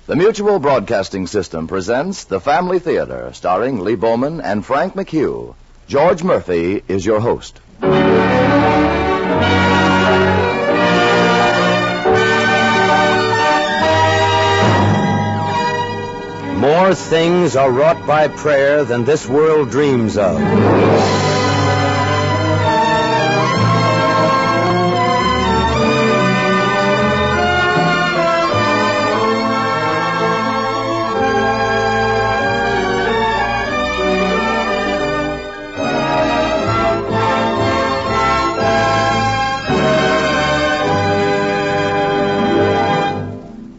The Mutual Broadcasting System presents The Family Theater, starring Lee Bowman and Frank McHugh. George Murphy is your host. More things are wrought by prayer than this world dreams of.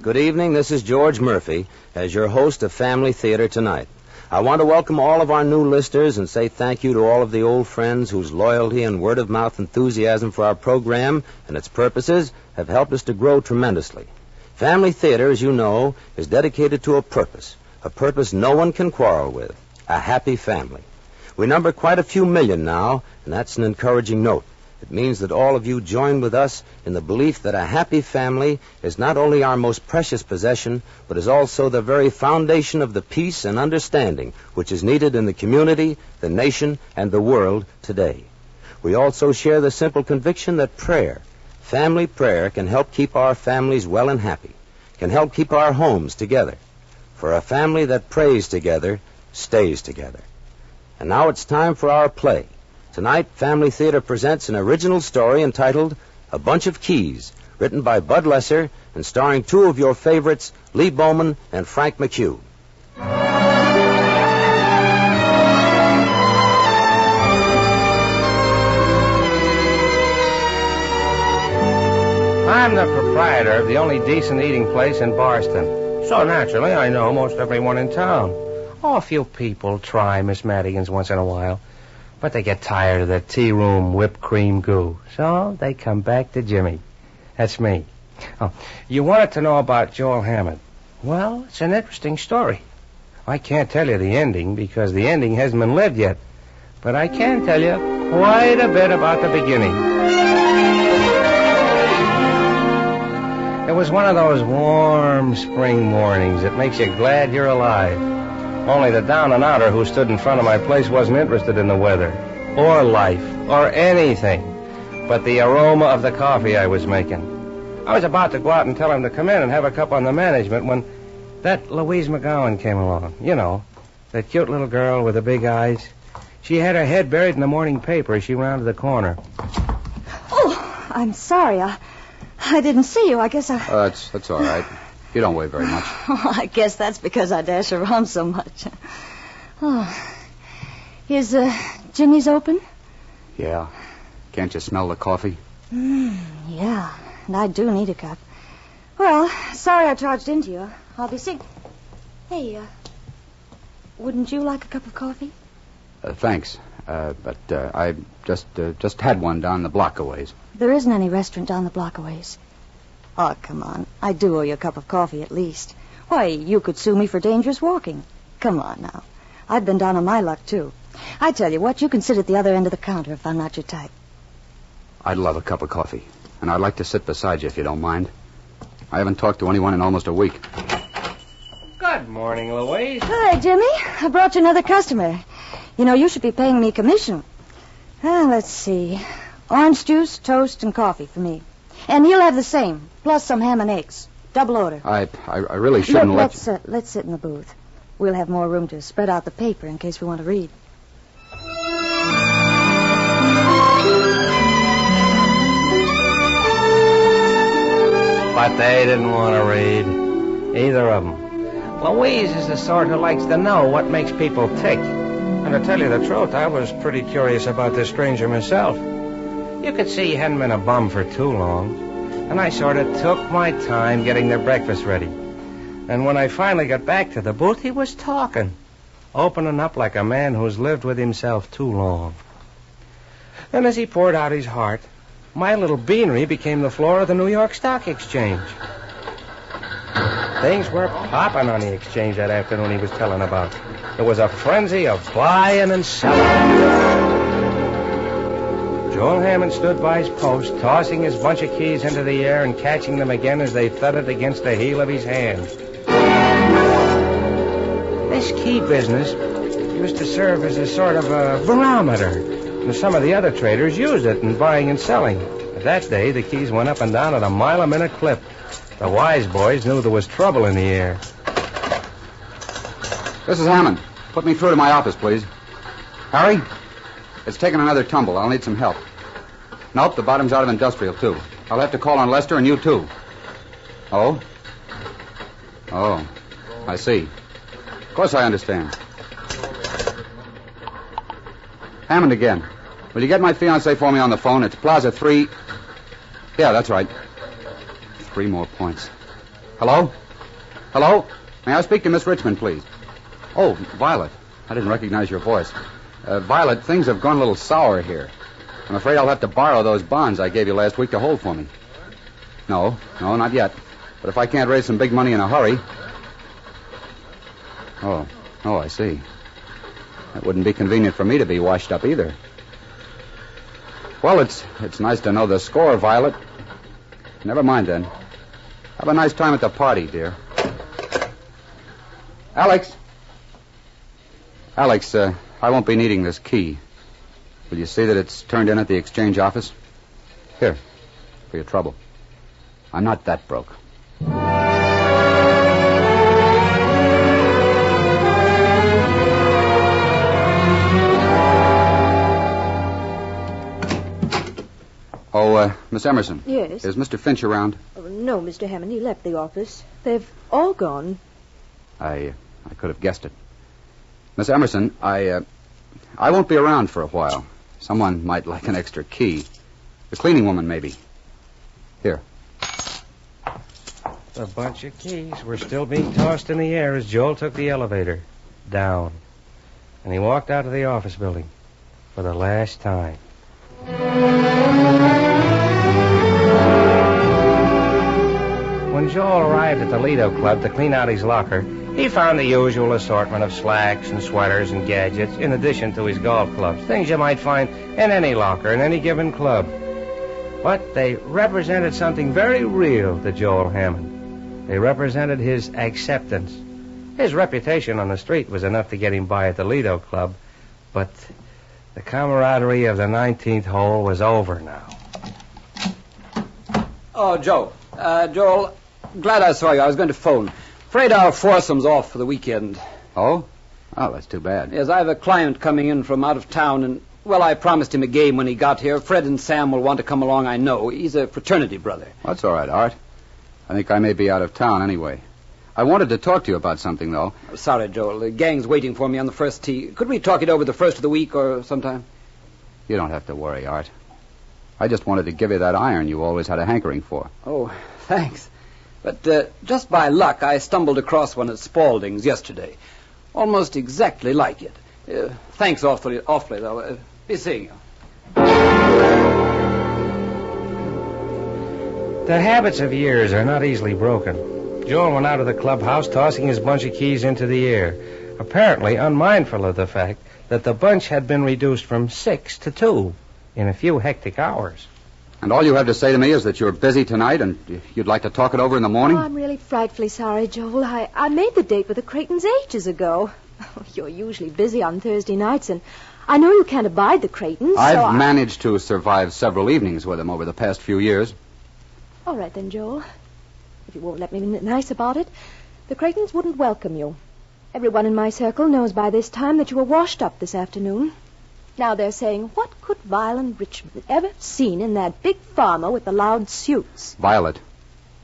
Good evening, this is George Murphy as your host of Family Theater tonight. I want to welcome all of our new listeners and say thank you to all of the old friends whose loyalty and word-of-mouth enthusiasm for our program and its purposes have helped us to grow tremendously. Family Theater, as you know, is dedicated to a purpose no one can quarrel with, a happy family. We number quite a few million now, and that's an encouraging note. It means that all of you join with us in the belief that a happy family is not only our most precious possession, but is also the very foundation of the peace and understanding which is needed in the community, the nation, and the world today. We also share the simple conviction that prayer, family prayer, can help keep our families well and happy, can help keep our homes together. For a family that prays together stays together. And now it's time for our play. Tonight, Family Theater presents an original story entitled A Bunch of Keys, written by Bud Lesser and starring two of your favorites, Lee Bowman and Frank McHugh. I'm the proprietor of the only decent eating place in Boston. So naturally, I know most everyone in town. Oh, a few people try Miss Madigan's once in a while. But they get tired of the tea room whipped cream goo. So they come back to Jimmy. That's me. Oh, you wanted to know about Joel Hammond. Well, it's an interesting story. I can't tell you the ending because the ending hasn't been lived yet. But I can tell you quite a bit about the beginning. It was one of those warm spring mornings that makes you glad you're alive. Only the down-and-outer who stood in front of my place wasn't interested in the weather, or life, or anything, but the aroma of the coffee I was making. I was about to go out and tell him to come in and have a cup on the management when that Louise McGowan came along. You know, that cute little girl with the big eyes. She had her head buried in the morning paper as she rounded the corner. Oh, I'm sorry. I didn't see you. I guess I... That's all right. You don't weigh very much. Oh, I guess that's because I dash around so much. Oh. Is Jimmy's open? Yeah. Can't you smell the coffee? Yeah, and I do need a cup. Well, sorry I charged into you. I'll be sick. Hey, wouldn't you like a cup of coffee? Thanks. But I just had one down the block a ways. There isn't any restaurant down the block a ways. Oh, come on. I do owe you a cup of coffee at least. Why, you could sue me for dangerous walking. Come on now. I've been down on my luck, too. I tell you what, you can sit at the other end of the counter if I'm not your type. I'd love a cup of coffee. And I'd like to sit beside you if you don't mind. I haven't talked to anyone in almost a week. Good morning, Louise. Hi, Jimmy. I brought you another customer. You know, you should be paying me commission. Let's see. Orange juice, toast, and coffee for me. And you'll have the same, plus some ham and eggs. Double order. I really shouldn't Look, let's sit in the booth. We'll have more room to spread out the paper in case we want to read. But they didn't want to read. Either of them. Louise is the sort who likes to know what makes people tick. And to tell you the truth, I was pretty curious about this stranger myself. You could see he hadn't been a bum for too long. And I sort of took my time getting their breakfast ready. And when I finally got back to the booth, he was talking. Opening up like a man who's lived with himself too long. And as he poured out his heart, my little beanery became the floor of the New York Stock Exchange. Things were popping on the exchange that afternoon he was telling about. There was a frenzy of buying and selling. Joel Hammond stood by his post, tossing his bunch of keys into the air and catching them again as they thudded against the heel of his hand. This key business used to serve as a sort of a barometer. And some of the other traders used it in buying and selling. But that day, the keys went up and down at a mile-a-minute clip. The wise boys knew there was trouble in the air. This is Hammond. Put me through to my office, please. Harry? It's taken another tumble. I'll need some help. Nope, the bottom's out of industrial, too. I'll have to call on Lester and you, too. Oh? Oh, I see. Of course I understand. Hammond again. Will you get my fiancée for me on the phone? It's Plaza 3. Yeah, that's right. 3 more points. Hello? Hello? May I speak to Miss Richmond, please? Oh, Violet. I didn't recognize your voice. Violet, things have gone a little sour here. I'm afraid I'll have to borrow those bonds I gave you last week to hold for me. No, not yet. But if I can't raise some big money in a hurry... Oh, I see. It wouldn't be convenient for me to be washed up either. Well, it's nice to know the score, Violet. Never mind, then. Have a nice time at the party, dear. Alex, I won't be needing this key. Will you see that it's turned in at the exchange office? Here, for your trouble. I'm not that broke. Oh, Miss Emerson. Yes? Is Mr. Finch around? Oh, no, Mr. Hammond. He left the office. They've all gone. I could have guessed it. Miss Emerson, I won't be around for a while. Someone might like an extra key. The cleaning woman, maybe. Here. A bunch of keys were still being tossed in the air as Joel took the elevator down. And he walked out of the office building for the last time. When Joel arrived at the Lido Club to clean out his locker, he found the usual assortment of slacks and sweaters and gadgets, in addition to his golf clubs, things you might find in any locker in any given club. But they represented something very real to Joel Hammond. They represented his acceptance. His reputation on the street was enough to get him by at the Lido Club, but the camaraderie of the 19th hole was over now. Oh, Joel, glad I saw you. I was going to phone. Afraid our foursome's off for the weekend. Oh? Oh, that's too bad. Yes, I have a client coming in from out of town, and, well, I promised him a game when he got here. Fred and Sam will want to come along, I know. He's a fraternity brother. That's all right, Art. I think I may be out of town anyway. I wanted to talk to you about something, though. Sorry, Joel. The gang's waiting for me on the first tee. Could we talk it over the first of the week or sometime? You don't have to worry, Art. I just wanted to give you that iron you always had a hankering for. Oh, thanks. But just by luck, I stumbled across one at Spaulding's yesterday. Almost exactly like it. Thanks awfully, though. Be seeing you. The habits of years are not easily broken. Joel went out of the clubhouse, tossing his bunch of keys into the air, apparently unmindful of the fact that the bunch had been reduced from 6 to 2 in a few hectic hours. And all you have to say to me is that you're busy tonight and you'd like to talk it over in the morning? Oh, I'm really frightfully sorry, Joel. I made the date with the Creightons ages ago. Oh, you're usually busy on Thursday nights, and I know you can't abide the Creightons. I've managed to survive several evenings with them over the past few years. All right, then, Joel. If you won't let me be nice about it, the Creightons wouldn't welcome you. Everyone in my circle knows by this time that you were washed up this afternoon. Now they're saying, what could Violet Richmond ever have seen in that big farmer with the loud suits? Violet,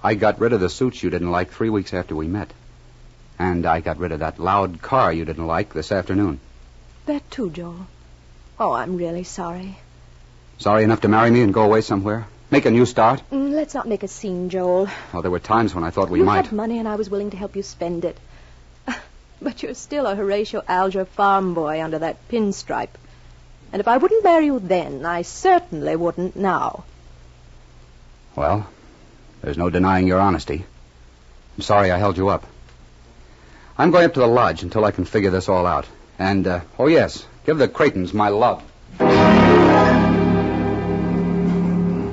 I got rid of the suits you didn't like 3 weeks after we met. And I got rid of that loud car you didn't like this afternoon. That too, Joel. Oh, I'm really sorry. Sorry enough to marry me and go away somewhere? Make a new start? Let's not make a scene, Joel. Well, there were times when I thought we you might. You had money and I was willing to help you spend it. But you're still a Horatio Alger farm boy under that pinstripe. And if I wouldn't marry you then, I certainly wouldn't now. Well, there's no denying your honesty. I'm sorry I held you up. I'm going up to the lodge until I can figure this all out. And, oh yes, give the Creightons my love.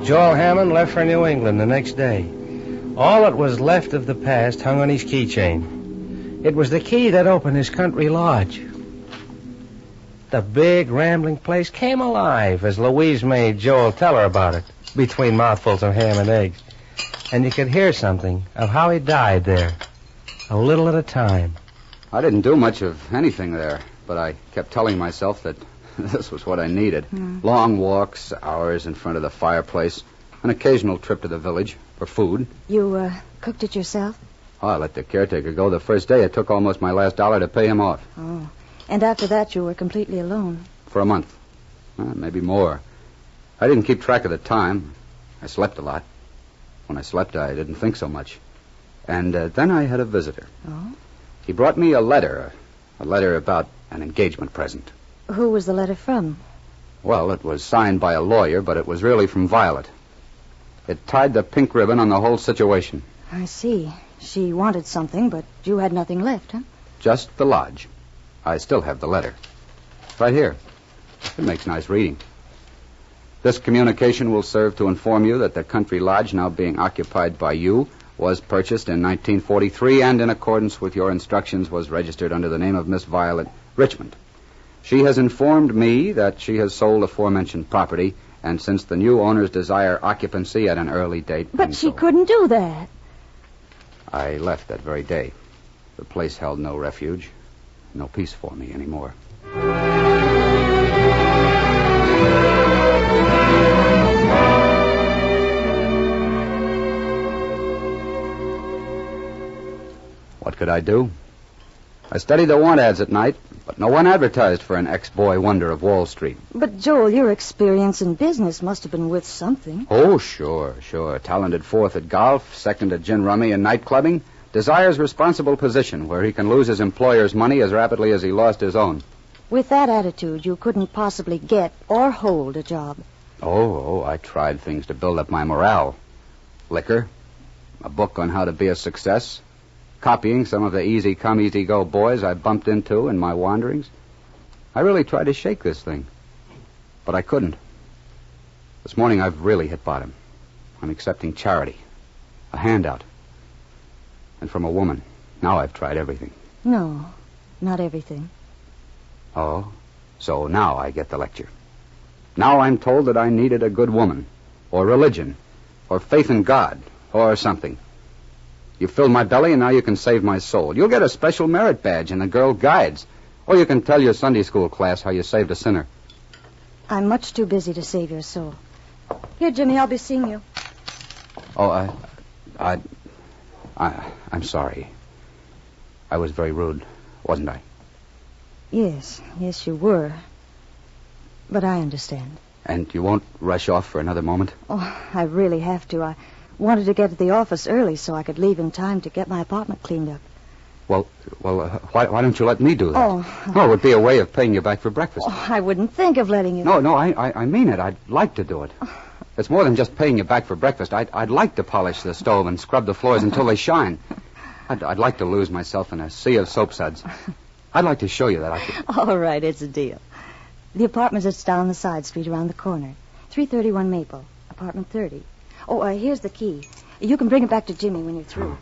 Joel Hammond left for New England the next day. All that was left of the past hung on his keychain. It was the key that opened his country lodge. The big, rambling place came alive as Louise made Joel tell her about it, between mouthfuls of ham and eggs. And you could hear something of how he died there, a little at a time. I didn't do much of anything there, but I kept telling myself that this was what I needed. Long walks, hours in front of the fireplace, an occasional trip to the village for food. You, cooked it yourself? Oh, I let the caretaker go the first day. It took almost my last dollar to pay him off. Oh. And after that, you were completely alone? For a month. Maybe more. I didn't keep track of the time. I slept a lot. When I slept, I didn't think so much. And then I had a visitor. Oh? He brought me a letter about an engagement present. Who was the letter from? Well, it was signed by a lawyer, but it was really from Violet. It tied the pink ribbon on the whole situation. I see. She wanted something, but you had nothing left, huh? Just the lodge. I still have the letter. Right here. It makes nice reading. This communication will serve to inform you that the country lodge now being occupied by you was purchased in 1943 and in accordance with your instructions was registered under the name of Miss Violet Richmond. She has informed me that she has sold aforementioned property, and since the new owners desire occupancy at an early date... But she couldn't do that. I left that very day. The place held no refuge, no peace for me anymore. What could I do? I studied the want ads at night, but no one advertised for an ex-boy wonder of Wall Street. But, Joel, your experience in business must have been worth something. Oh, sure. Talented fourth at golf, second at gin rummy and night clubbing, desires responsible position where he can lose his employer's money as rapidly as he lost his own. With that attitude, you couldn't possibly get or hold a job. Oh, I tried things to build up my morale. Liquor, a book on how to be a success, copying some of the easy-come, easy-go boys I bumped into in my wanderings. I really tried to shake this thing, but I couldn't. This morning I've really hit bottom. I'm accepting charity, a handout, and from a woman. Now I've tried everything. No, not everything. Oh, so now I get the lecture. Now I'm told that I needed a good woman, or religion, or faith in God, or something. You filled my belly, and now you can save my soul. You'll get a special merit badge in the Girl Guides. Or you can tell your Sunday school class how you saved a sinner. I'm much too busy to save your soul. Here, Jimmy, I'll be seeing you. Oh, I'm sorry. I was very rude, wasn't I? Yes, you were. But I understand. And you won't rush off for another moment? Oh, I really have to. I wanted to get to the office early so I could leave in time to get my apartment cleaned up. Well, why don't you let me do that? Oh, it would be a way of paying you back for breakfast. Oh, I wouldn't think of letting you... No, I mean it. I'd like to do it. It's more than just paying you back for breakfast. I'd like to polish the stove and scrub the floors until they shine. I'd like to lose myself in a sea of soap suds. I'd like to show you that I could... All right, it's a deal. The apartment's just down the side street around the corner. 331 Maple, apartment 30. Oh, here's the key. You can bring it back to Jimmy when you're through.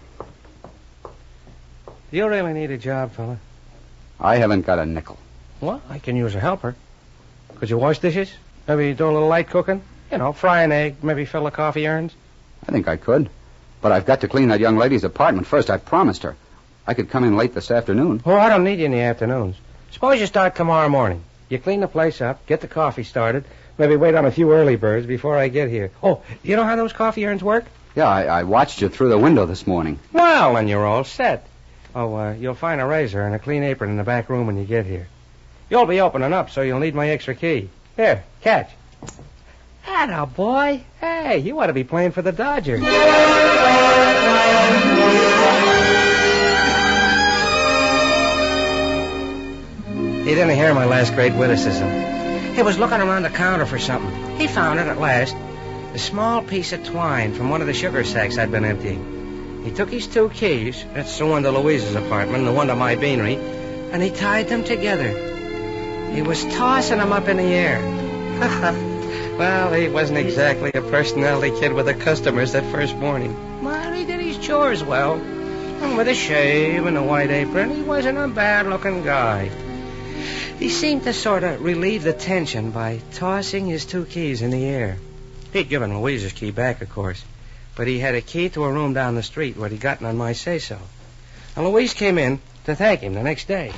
Do you really need a job, fella? I haven't got a nickel. Well, I can use a helper. Could you wash dishes? Maybe do a little light cooking? You know, fry an egg, maybe fill the coffee urns? I think I could. But I've got to clean that young lady's apartment first. I promised her. I could come in late this afternoon. Oh, I don't need you in the afternoons. Suppose you start tomorrow morning. You clean the place up, get the coffee started, maybe wait on a few early birds before I get here. Oh, you know how those coffee urns work? Yeah, I watched you through the window this morning. Well, then you're all set. Oh, you'll find a razor and a clean apron in the back room when you get here. You'll be opening up, so you'll need my extra key. Here, catch. Atta boy. Hey, you ought to be playing for the Dodgers. He didn't hear my last great witticism. He was looking around the counter for something. He found it at last. A small piece of twine from one of the sugar sacks I'd been emptying. He took his two keys, that's the one to Louise's apartment and the one to my beanery, and he tied them together. He was tossing them up in the air. Well, he wasn't exactly a personality kid with the customers that first morning. Well, he did his chores well. And with a shave and a white apron, he wasn't a bad-looking guy. He seemed to sort of relieve the tension by tossing his 2 keys in the air. He'd given Louise his key back, of course, but he had a key to a room down the street where he'd gotten on my say-so. And Louise came in to thank him the next day.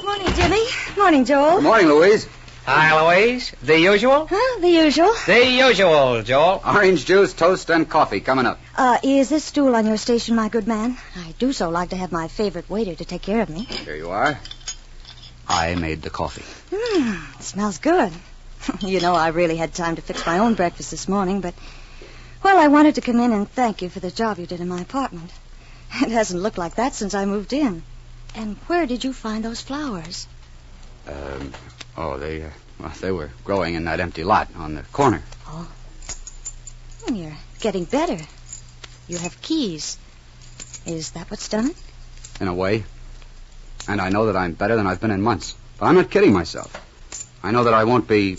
Morning, Jimmy. Morning, Joel. Good morning, Louise. Hi, Louise. The usual? Huh? The usual. The usual, Joel. Orange juice, toast, and coffee coming up. Is this stool on your station, my good man? I do so like to have my favorite waiter to take care of me. Here you are. I made the coffee. It smells good. You know, I really had time to fix my own breakfast this morning, but, well, I wanted to come in and thank you for the job you did in my apartment. It hasn't looked like that since I moved in. And where did you find those flowers? They were growing in that empty lot on the corner. Oh. You're getting better. You have keys. Is that what's done it? In a way. And I know that I'm better than I've been in months. But I'm not kidding myself. I know that I won't be,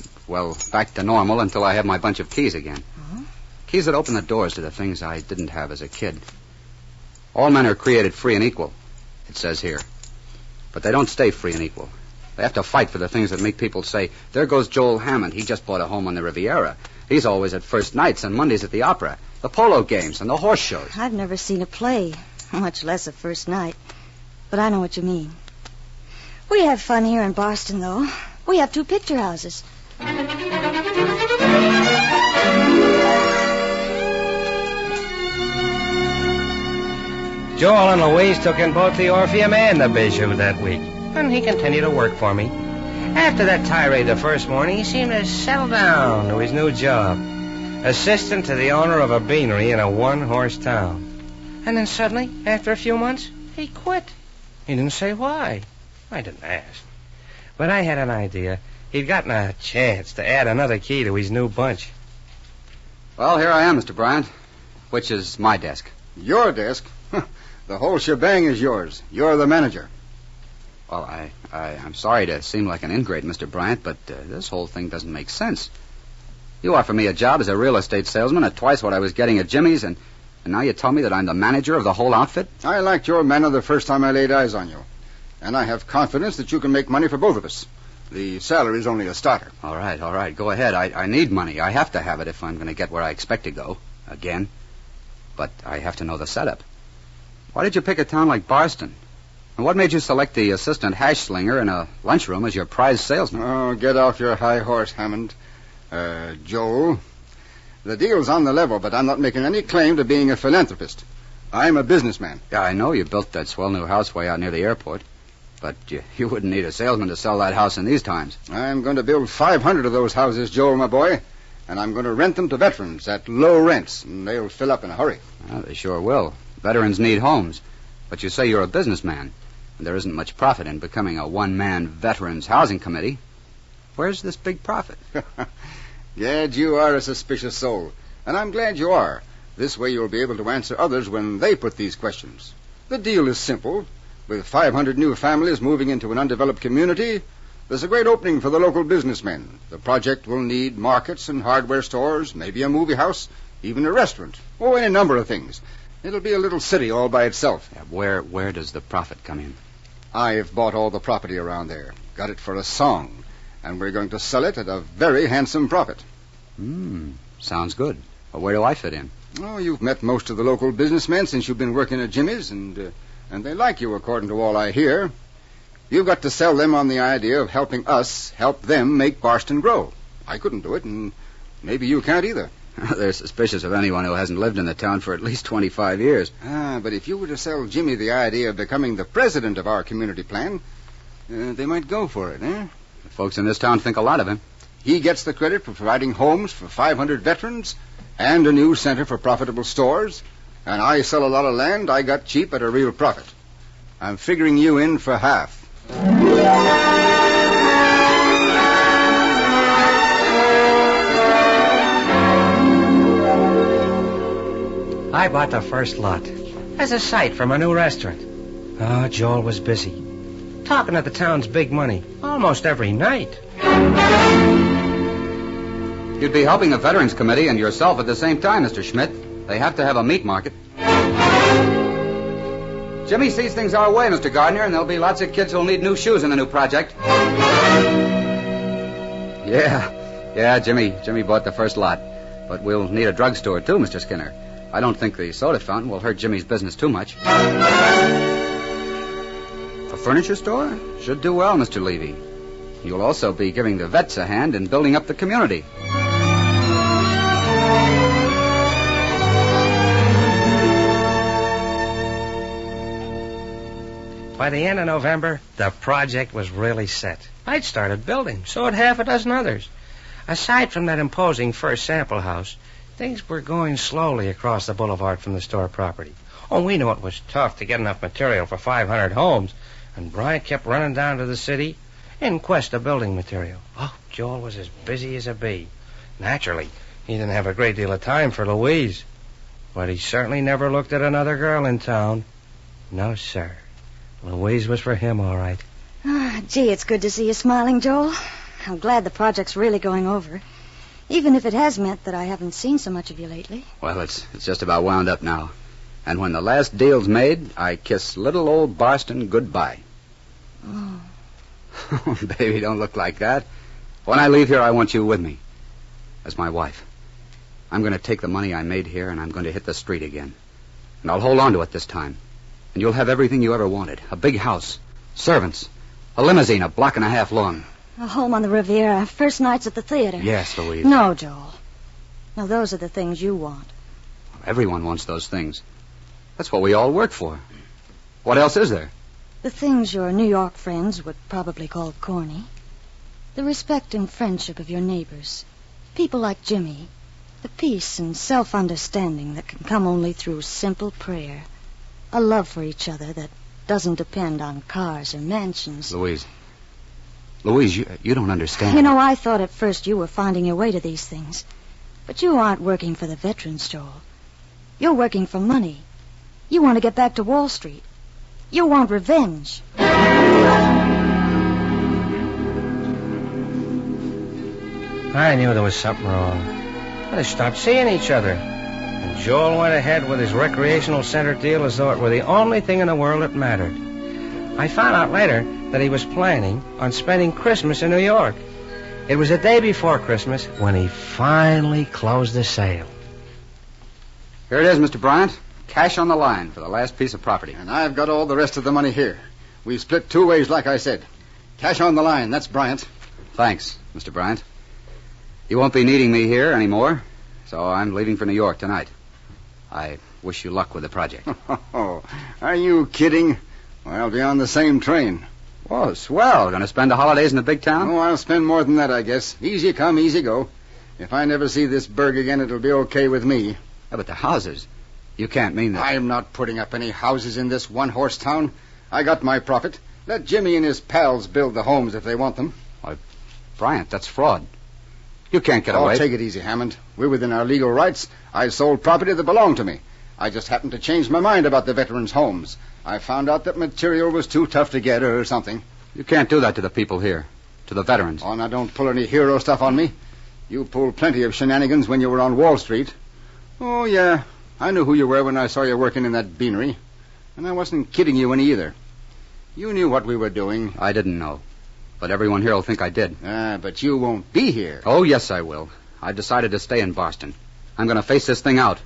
back to normal until I have my bunch of keys again. Uh-huh. Keys that open the doors to the things I didn't have as a kid. All men are created free and equal, it says here. But they don't stay free and equal. They have to fight for the things that make people say, there goes Joel Hammond. He just bought a home on the Riviera. He's always at first nights and Mondays at the opera, the polo games, and the horse shows. I've never seen a play, much less a first night. But I know what you mean. We have fun here in Boston, though. We have 2 picture houses. Joel and Louise took in both the Orpheum and the Bijou that week, and he continued to work for me. After that tirade the first morning, he seemed to settle down to his new job, assistant to the owner of a beanery in a 1-horse town. And then suddenly, after a few months, he quit. He didn't say why. I didn't ask. But I had an idea. He'd gotten a chance to add another key to his new bunch. Well, here I am, Mr. Bryant. Which is my desk? Your desk? The whole shebang is yours. You're the manager. Well, I'm sorry to seem like an ingrate, Mr. Bryant, but this whole thing doesn't make sense. You offer me a job as a real estate salesman at twice what I was getting at Jimmy's, and now you tell me that I'm the manager of the whole outfit? I liked your manner the first time I laid eyes on you. And I have confidence that you can make money for both of us. The salary's only a starter. All right. Go ahead. I need money. I have to have it if I'm going to get where I expect to go. Again. But I have to know the setup. Why did you pick a town like Boston? And what made you select the assistant hash slinger in a lunchroom as your prize salesman? Oh, get off your high horse, Hammond. Joel, the deal's on the level, but I'm not making any claim to being a philanthropist. I'm a businessman. Yeah, I know you built that swell new house way out near the airport. But you wouldn't need a salesman to sell that house in these times. I'm going to build 500 of those houses, Joel, my boy. And I'm going to rent them to veterans at low rents, and they'll fill up in a hurry. Well, they sure will. Veterans need homes. But you say you're a businessman, and there isn't much profit in becoming a one-man veterans housing committee. Where's this big profit? Gad, you are a suspicious soul. And I'm glad you are. This way you'll be able to answer others when they put these questions. The deal is simple. With 500 new families moving into an undeveloped community, there's a great opening for the local businessmen. The project will need markets and hardware stores, maybe a movie house, even a restaurant. Oh, any number of things. It'll be a little city all by itself. Yeah, where does the profit come in? I've bought all the property around there. Got it for a song. And we're going to sell it at a very handsome profit. Sounds good. But where do I fit in? Oh, you've met most of the local businessmen since you've been working at Jimmy's, and they like you, according to all I hear. You've got to sell them on the idea of helping us help them make Boston grow. I couldn't do it, and maybe you can't either. They're suspicious of anyone who hasn't lived in the town for at least 25 years. But if you were to sell Jimmy the idea of becoming the president of our community plan, they might go for it, eh? The folks in this town think a lot of him. He gets the credit for providing homes for 500 veterans and a new center for profitable stores. And I sell a lot of land I got cheap at a real profit. I'm figuring you in for half. I bought the first lot as a site from a new restaurant. Oh, Joel was busy. Talking to the town's big money almost every night. You'd be helping the Veterans Committee and yourself at the same time, Mr. Schmidt. They have to have a meat market. Jimmy sees things our way, Mr. Gardner, and there'll be lots of kids who'll need new shoes in the new project. Yeah, Jimmy bought the first lot. But we'll need a drugstore, too, Mr. Skinner. I don't think the soda fountain will hurt Jimmy's business too much. A furniture store? Should do well, Mr. Levy. You'll also be giving the vets a hand in building up the community. By the end of November, the project was really set. I'd started building, so had half a dozen others. Aside from that imposing first sample house, things were going slowly across the boulevard from the store property. Oh, we knew it was tough to get enough material for 500 homes, and Bryant kept running down to the city in quest of building material. Oh, Joel was as busy as a bee. Naturally, he didn't have a great deal of time for Louise, but he certainly never looked at another girl in town. No, sir. Louise was for him, all right. Gee, it's good to see you smiling, Joel. I'm glad the project's really going over, even if it has meant that I haven't seen so much of you lately. Well, it's just about wound up now. And when the last deal's made, I kiss little old Boston goodbye. Oh. Baby, don't look like that. When I leave here, I want you with me as my wife. I'm going to take the money I made here, and I'm going to hit the street again. And I'll hold on to it this time. And you'll have everything you ever wanted. A big house, servants, a limousine 1.5 blocks long. A home on the Riviera, first nights at the theater. Yes, Louise. No, Joel. No, those are the things you want. Everyone wants those things. That's what we all work for. What else is there? The things your New York friends would probably call corny. The respect and friendship of your neighbors. People like Jimmy. The peace and self-understanding that can come only through simple prayer. A love for each other that doesn't depend on cars or mansions. Louise, you don't understand. You know, I thought at first you were finding your way to these things. But you aren't working for the veterans, Joel. You're working for money. You want to get back to Wall Street. You want revenge. I knew there was something wrong. They stopped seeing each other. And Joel went ahead with his recreational center deal as though it were the only thing in the world that mattered. I found out later that he was planning on spending Christmas in New York. It was the day before Christmas when he finally closed the sale. Here it is, Mr. Bryant. Cash on the line for the last piece of property. And I've got all the rest of the money here. We've split 2 ways, like I said. Cash on the line. That's Bryant. Thanks, Mr. Bryant. You won't be needing me here anymore, so I'm leaving for New York tonight. I wish you luck with the project. Oh, are you kidding? Well, I'll be on the same train. Whoa, swell. Going to spend the holidays in the big town? Oh, I'll spend more than that, I guess. Easy come, easy go. If I never see this burg again, it'll be okay with me. Yeah, but the houses... You can't mean that. I'm not putting up any houses in this one-horse town. I got my profit. Let Jimmy and his pals build the homes if they want them. Why, Bryant, that's fraud. You can't get away. Oh, take it easy, Hammond. We're within our legal rights. I sold property that belonged to me. I just happened to change my mind about the veterans' homes. I found out that material was too tough to get or something. You can't do that to the people here, to the veterans. Oh, now don't pull any hero stuff on me. You pulled plenty of shenanigans when you were on Wall Street. Oh, yeah. I knew who you were when I saw you working in that beanery. And I wasn't kidding you any either. You knew what we were doing. I didn't know. But everyone here will think I did. But you won't be here. Oh, yes, I will. I've decided to stay in Boston. I'm going to face this thing out.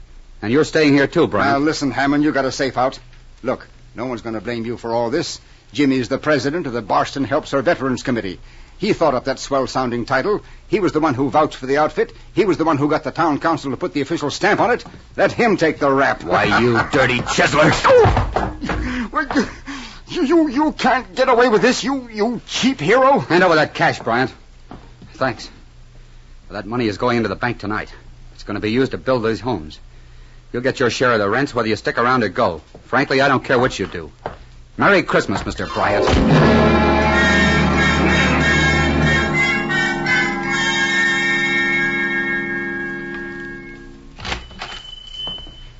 And you're staying here, too, Brian. Now, listen, Hammond, you got a safe out. Look, no one's going to blame you for all this. Jimmy's the president of the Boston Helps Our Veterans Committee. He thought up that swell-sounding title. He was the one who vouched for the outfit. He was the one who got the town council to put the official stamp on it. Let him take the rap. Why, you dirty chiseler. You can't get away with this, you cheap hero. Hand over that cash, Bryant. Thanks. That money is going into the bank tonight. It's going to be used to build these homes. You'll get your share of the rents whether you stick around or go. Frankly, I don't care what you do. Merry Christmas, Mr. Bryant.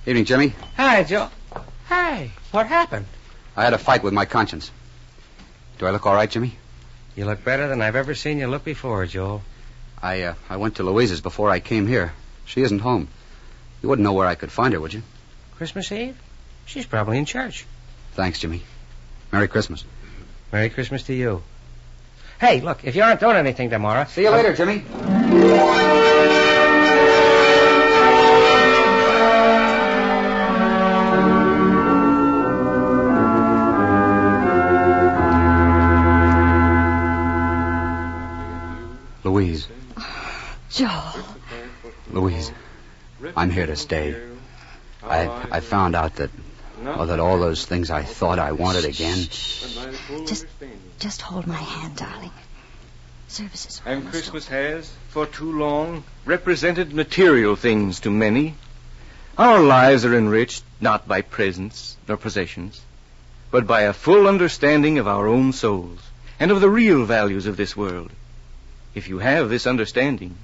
Evening, Jimmy. Hi, Joe. Hey, what happened? I had a fight with my conscience. Do I look all right, Jimmy? You look better than I've ever seen you look before, Joel. I went to Louise's before I came here. She isn't home. You wouldn't know where I could find her, would you? Christmas Eve? She's probably in church. Thanks, Jimmy. Merry Christmas. Merry Christmas to you. Hey, look, if you aren't doing anything tomorrow... See you later, Jimmy. Louise. Joel. Louise, I'm here to stay. I found out that all those things I thought I wanted again. Just hold my hand, darling. Services. And Christmas has, for too long, represented material things to many. Our lives are enriched not by presents nor possessions, but by a full understanding of our own souls and of the real values of this world. If you have this understanding,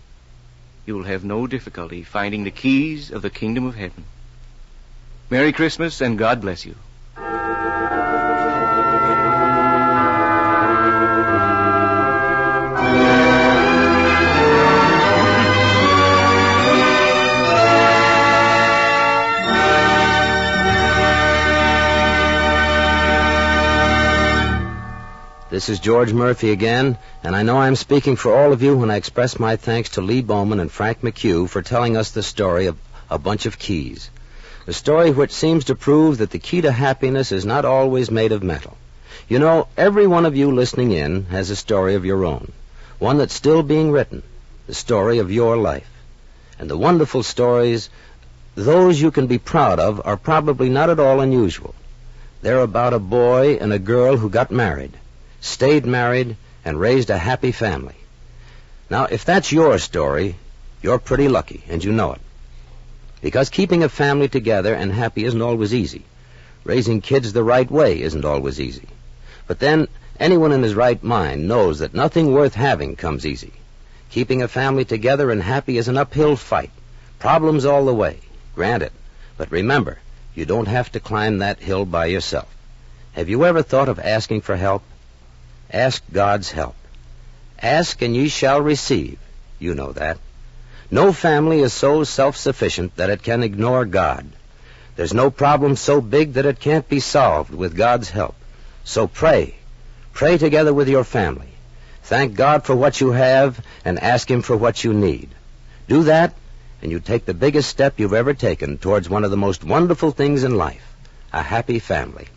you will have no difficulty finding the keys of the kingdom of heaven. Merry Christmas, and God bless you. This is George Murphy again, and I know I'm speaking for all of you when I express my thanks to Lee Bowman and Frank McHugh for telling us the story of A Bunch of Keys. A story which seems to prove that the key to happiness is not always made of metal. You know, every one of you listening in has a story of your own, one that's still being written, the story of your life. And the wonderful stories, those you can be proud of, are probably not at all unusual. They're about a boy and a girl who got married, stayed married, and raised a happy family. Now, if that's your story, you're pretty lucky, and you know it. Because keeping a family together and happy isn't always easy. Raising kids the right way isn't always easy. But then, anyone in his right mind knows that nothing worth having comes easy. Keeping a family together and happy is an uphill fight. Problems all the way, granted. But remember, you don't have to climb that hill by yourself. Have you ever thought of asking for help? Ask God's help. Ask and ye shall receive. You know that. No family is so self-sufficient that it can ignore God. There's no problem so big that it can't be solved with God's help. So pray. Pray together with your family. Thank God for what you have and ask Him for what you need. Do that, and you take the biggest step you've ever taken towards one of the most wonderful things in life, a happy family.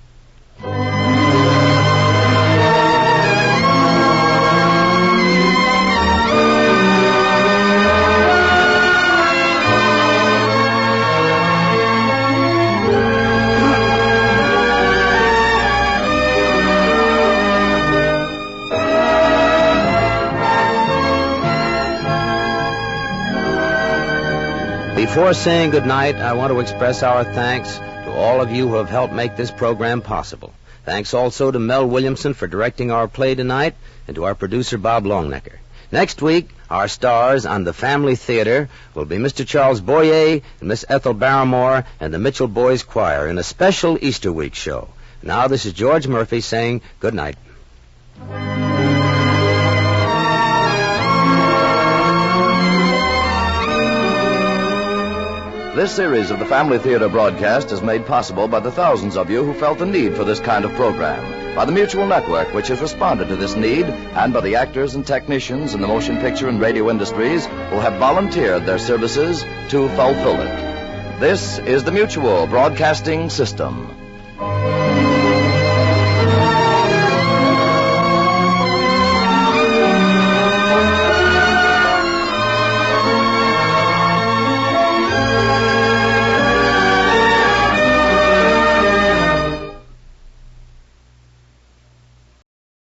Before saying goodnight, I want to express our thanks to all of you who have helped make this program possible. Thanks also to Mel Williamson for directing our play tonight, and to our producer, Bob Longnecker. Next week, our stars on the Family Theater will be Mr. Charles Boyer and Miss Ethel Barrymore and the Mitchell Boys Choir in a special Easter week show. Now, this is George Murphy saying good night. This series of the Family Theater broadcast is made possible by the thousands of you who felt the need for this kind of program, by the Mutual Network, which has responded to this need, and by the actors and technicians in the motion picture and radio industries who have volunteered their services to fulfill it. This is the Mutual Broadcasting System.